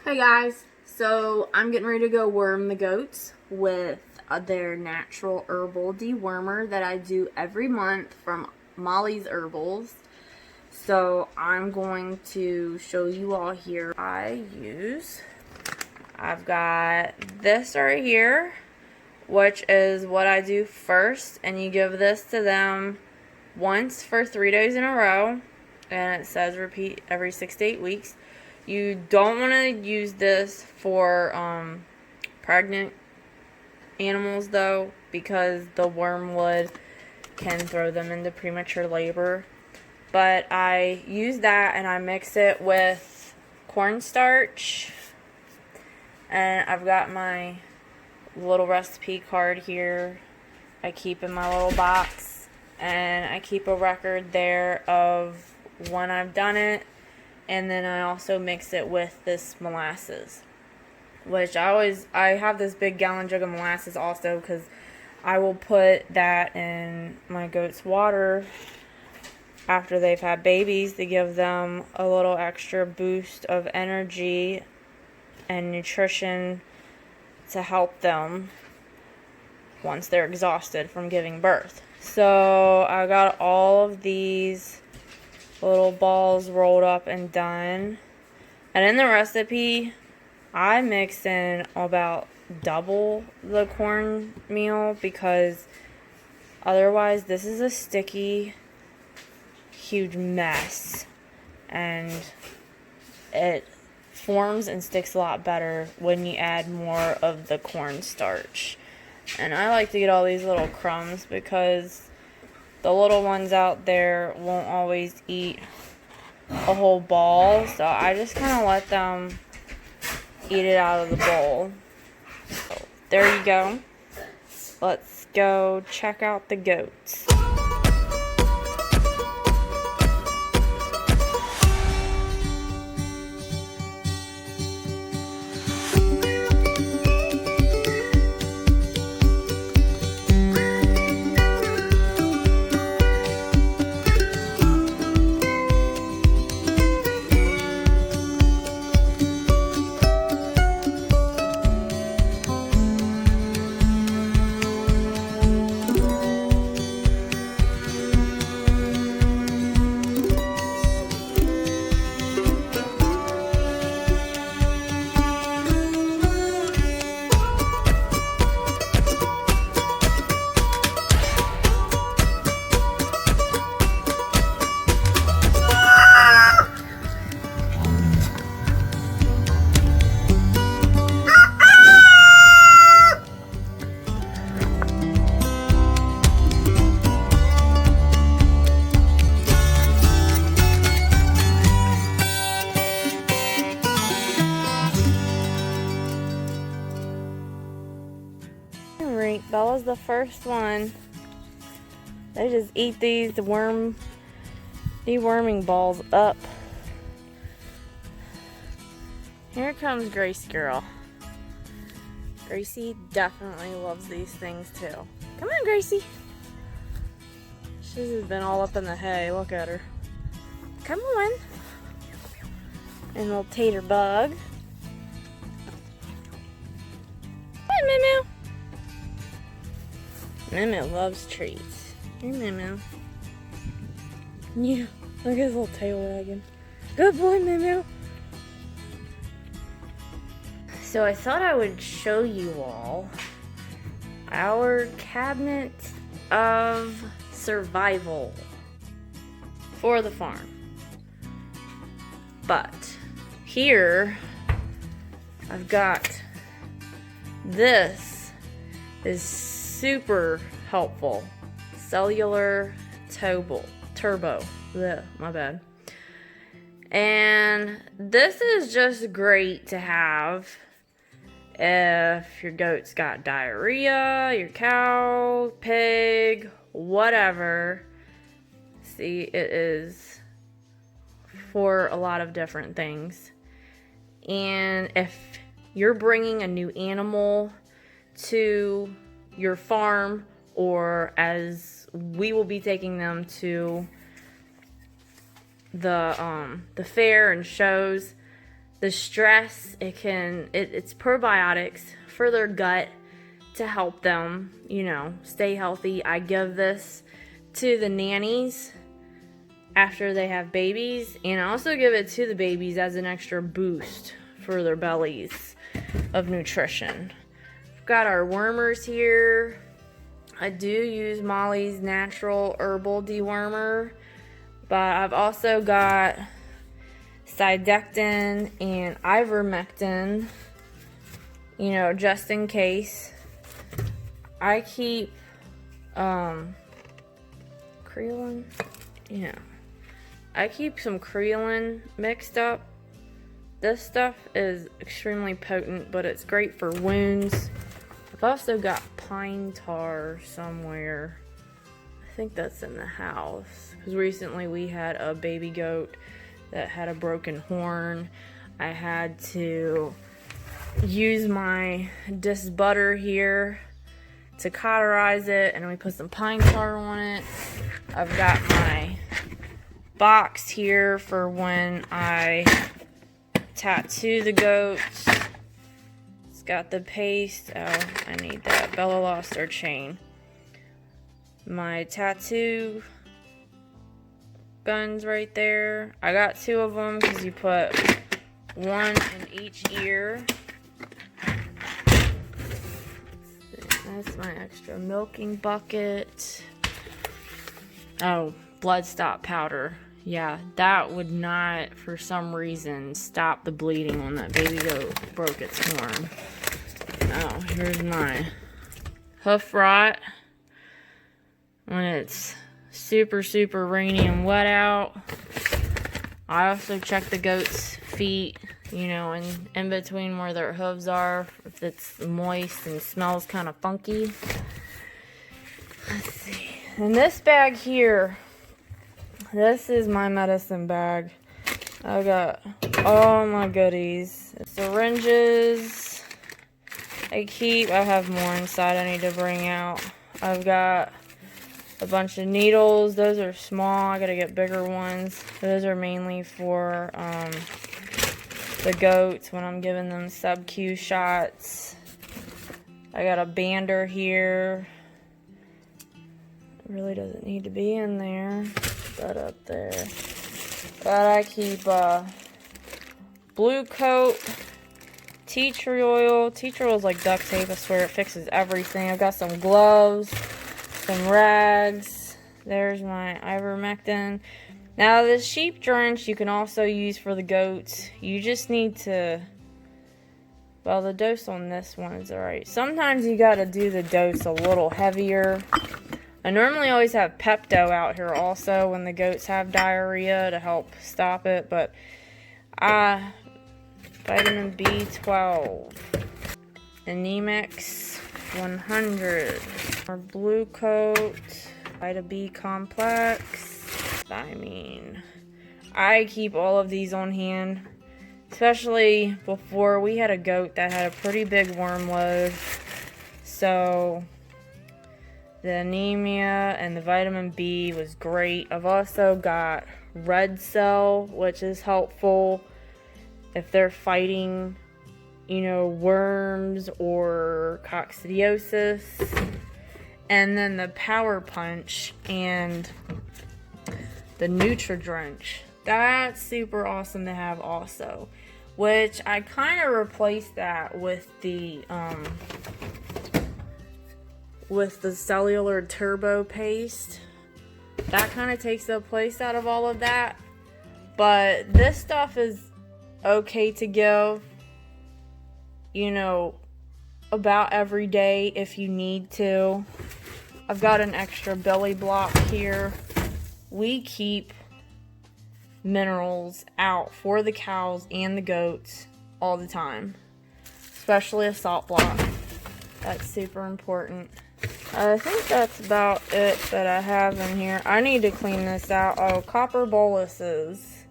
Hey guys, so I'm getting ready to go worm the goats with their natural herbal dewormer that I do every month from Molly's Herbals. So I'm going to show you all here. I've got this right here, which is what I do first, and you give this to them once for 3 days in a row, and it says repeat every 6 to 8 weeks. You don't want to use this for pregnant animals though, because the wormwood can throw them into premature labor. But I use that and I mix it with cornstarch, and I've got my little recipe card here I keep in my little box, and I keep a record there of when I've done it. And then I also mix it with this molasses, which I have this big gallon jug of molasses also, because I will put that in my goats' water after they've had babies to give them a little extra boost of energy and nutrition to help them once they're exhausted from giving birth. So I got all of these little balls rolled up and done. And in the recipe, I mix in about double the cornmeal, because otherwise this is a sticky, huge mess. And it forms and sticks a lot better when you add more of the cornstarch. And I like to get all these little crumbs because the little ones out there won't always eat a whole ball, so I just kind of let them eat it out of the bowl. So there you go. Let's go check out the goats. Alright, Bella's the first one. They just eat these deworming balls up. Here comes Gracie girl. Gracie definitely loves these things too. Come on, Gracie. She's just been all up in the hay. Look at her. Come on. And little tater bug. Come on, Moo. Moo loves treats. Here, Moo. Yeah, look at his little tail wagging. Good boy, Moo. So I thought I would show you all our cabinet of survival for the farm. But here I've got this is super helpful. Cellular turbo. Blech, my bad. And this is just great to have if your goat's got diarrhea, your cow, pig, whatever. See, it is for a lot of different things. And if you're bringing a new animal to your farm, or as we will be taking them to the fair and shows, the stress. It's probiotics for their gut to help them, stay healthy. I give this to the nannies after they have babies, and I also give it to the babies as an extra boost for their bellies of nutrition. We've got our wormers here. I do use Molly's natural herbal dewormer, but I've also got Cydectin and ivermectin, just in case. I keep creolin. Yeah. I keep some creolin mixed up. This stuff is extremely potent, but it's great for wounds. I've also got pine tar somewhere. I think that's in the house. Because recently we had a baby goat that had a broken horn. I had to use my disc butter here to cauterize it, and we put some pine tar on it. I've got my box here for when I tattoo the goats. It's got the paste. Oh, I need that. Bella lost her chain. My tattoo guns right there. I got 2 of them because you put 1 in each ear. That's my extra milking bucket. Oh, blood stop powder. Yeah, that would not, for some reason, stop the bleeding when that baby goat broke its horn. Oh, here's my hoof rot. When it's super, super rainy and wet out. I also check the goat's feet, in between where their hooves are, if it's moist and smells kind of funky. Let's see. And this bag here, this is my medicine bag. I got all my goodies. Syringes. I have more inside I need to bring out. I've got a bunch of needles. Those are small. I gotta get bigger ones. Those are mainly for the goats when I'm giving them sub-Q shots. I got a bander here. It really doesn't need to be in there. That up there. But I keep blue coat, tea tree oil. Tea tree oil is like duct tape. I swear it fixes everything. I've got some gloves, some rags. There's my ivermectin. Now the sheep drench you can also use for the goats. You just need to, well, the dose on this one is alright. Sometimes you gotta do the dose a little heavier. I normally always have Pepto out here also when the goats have diarrhea to help stop it, but vitamin B12, Anemix 100, or blue coat, Vita B complex, thiamine. I keep all of these on hand, especially before we had a goat that had a pretty big worm load, so the anemia and the vitamin B was great. I've also got red cell, which is helpful if they're fighting, worms or coccidiosis. And then the Power Punch and the Nutri-Drench. That's super awesome to have also. Which I kind of replaced that with the cellular turbo paste. That kind of takes the place out of all of that. But this stuff is okay to give, about every day if you need to. I've got an extra belly block here. We keep minerals out for the cows and the goats all the time, especially a salt block. That's super important. I think that's about it that I have in here. I need to clean this out. Oh, copper boluses.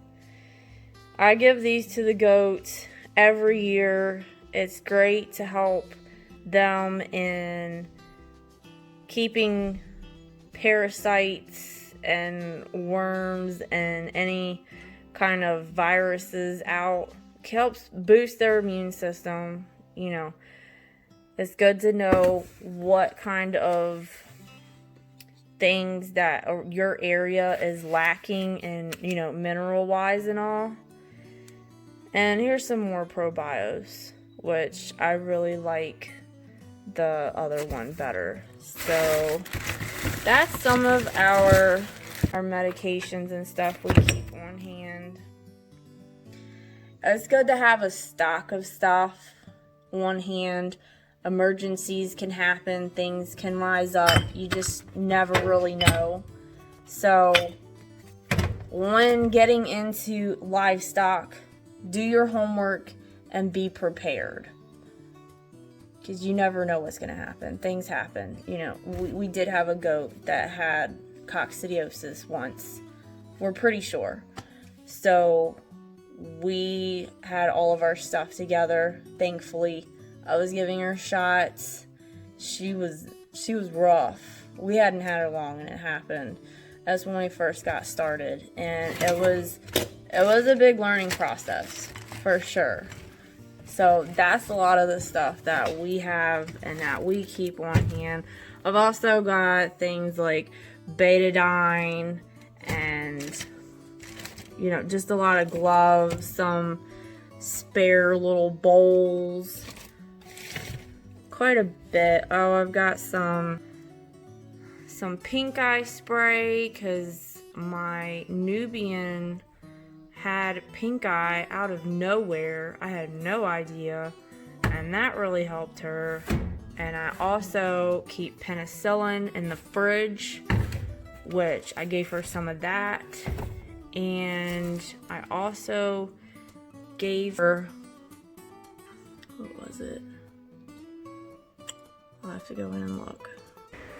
I give these to the goats every year. It's great to help them in keeping parasites and worms and any kind of viruses out. helps boost their immune system. You know, it's good to know what kind of things that your area is lacking in, you know, mineral wise and all. And here's some more probios, which I really like the other one better. So that's some of our medications and stuff we keep on hand. It's good to have a stock of stuff on hand. Emergencies can happen, things can rise up, you just never really know. So when getting into livestock, do your homework and be prepared, because you never know what's going to happen. Things happen. You know, we did have a goat that had coccidiosis once, we're pretty sure. So we had all of our stuff together, thankfully. I was giving her shots. She was rough. We hadn't had her long and it happened. That's when we first got started, and it was a big learning process for sure. So that's a lot of the stuff that we have and that we keep on hand. I've also got things like betadine and, you know, just a lot of gloves, some spare little bowls, quite a bit. Oh, I've got some pink eye spray because my Nubian had pink eye out of nowhere. I had no idea, and that really helped her. And I also keep penicillin in the fridge, which I gave her some of that. And I also gave her, what was it? I'll have to go in and look.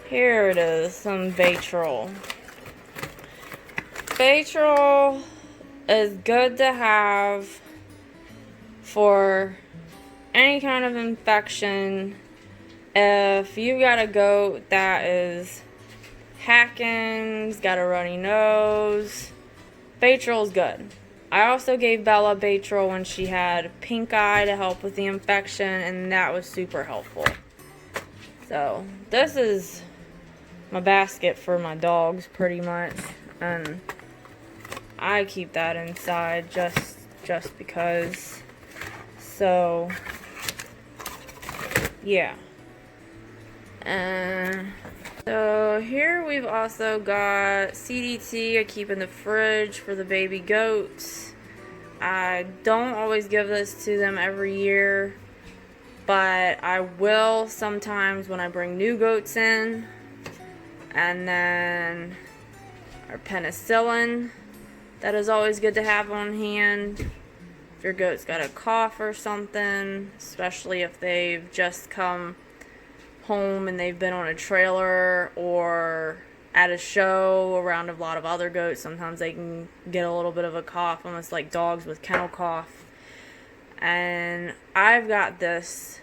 Here it is, some Baytril. Baytril is good to have for any kind of infection. If you got a goat that is hacking, got a runny nose, Baytril's good. I also gave Bella Baytril when she had pink eye to help with the infection, and that was super helpful. So this is my basket for my dogs pretty much, and I keep that inside just because. So yeah. And so here we've also got CDT I keep in the fridge for the baby goats. I don't always give this to them every year, but I will sometimes when I bring new goats in. And then our penicillin, that is always good to have on hand. If your goat's got a cough or something, especially if they've just come home and they've been on a trailer or at a show around a lot of other goats, sometimes they can get a little bit of a cough, almost like dogs with kennel cough. And I've got this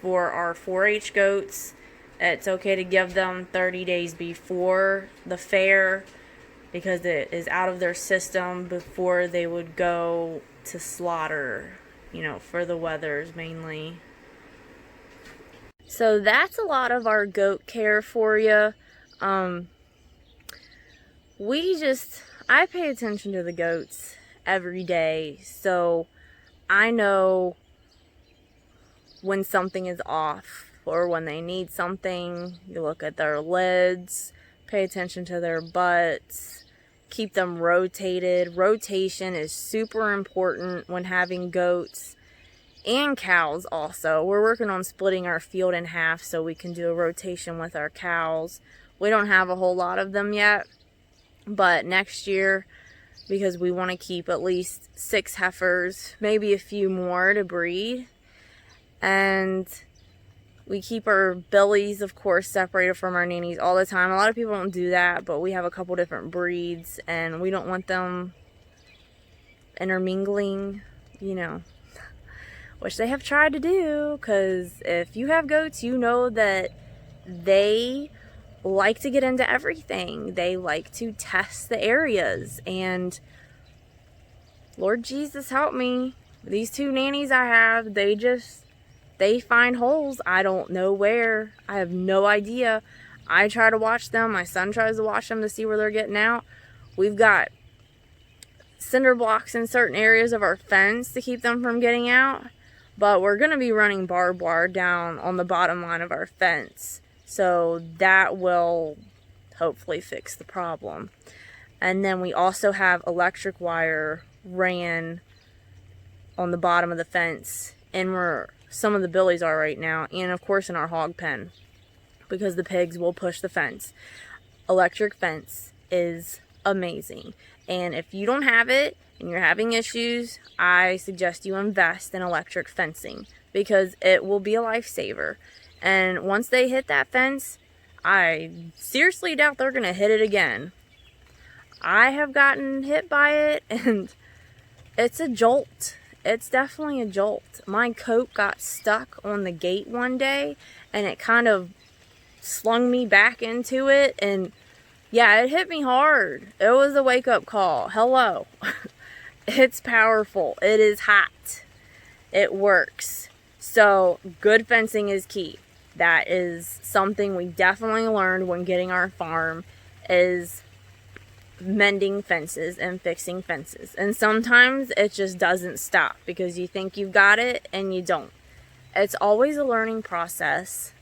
for our 4-H goats. It's okay to give them 30 days before the fair because it is out of their system before they would go to slaughter, you know, for the wethers mainly. So that's a lot of our goat care for you. I pay attention to the goats every day, so I know when something is off or when they need something. You look at their lids, pay attention to their butts, keep them rotated. Rotation is super important when having goats and cows also. We're working on splitting our field in half so we can do a rotation with our cows. We don't have a whole lot of them yet, but next year, because we want to keep at least 6 heifers, maybe a few more to breed. And we keep our billies, of course, separated from our nannies all the time. A lot of people don't do that, but we have a couple different breeds, and we don't want them intermingling, you know, which they have tried to do, because if you have goats, you know that they like to get into everything. They like to test the areas, and Lord Jesus help me, These two nannies I have, they find holes. I don't know where. I have no idea. I try to watch them. My son tries to watch them to see where they're getting out. We've got cinder blocks in certain areas of our fence to keep them from getting out. But we're going to be running barbed wire down on the bottom line of our fence. So that will hopefully fix the problem. And then we also have electric wire ran on the bottom of the fence and where some of the billies are right now. And of course in our hog pen, because the pigs will push the fence. Electric fence is amazing. And if you don't have it and you're having issues, I suggest you invest in electric fencing because it will be a lifesaver. And once they hit that fence, I seriously doubt they're going to hit it again. I have gotten hit by it and it's a jolt. It's definitely a jolt. My coat got stuck on the gate one day and it kind of slung me back into it, and yeah, it hit me hard. It was a wake-up call. Hello. It's powerful. It is hot. It works. So good fencing is key. That is something we definitely learned when getting our farm, is mending fences and fixing fences. And sometimes it just doesn't stop because you think you've got it and you don't. It's always a learning process.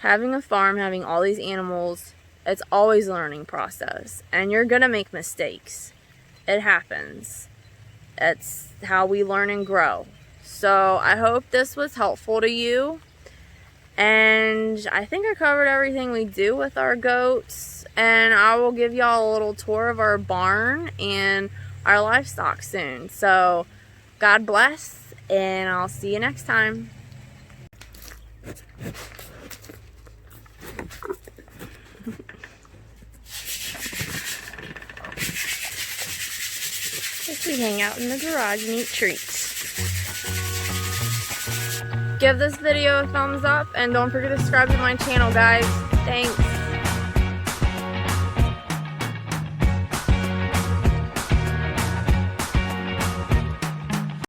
Having a farm, having all these animals, it's always a learning process. And you're going to make mistakes. It happens. It's how we learn and grow. So I hope this was helpful to you. And I think I covered everything we do with our goats. And I will give y'all a little tour of our barn and our livestock soon. So God bless, and I'll see you next time. We hang out in the garage and eat treats. Give this video a thumbs up and don't forget to subscribe to my channel, guys. Thanks.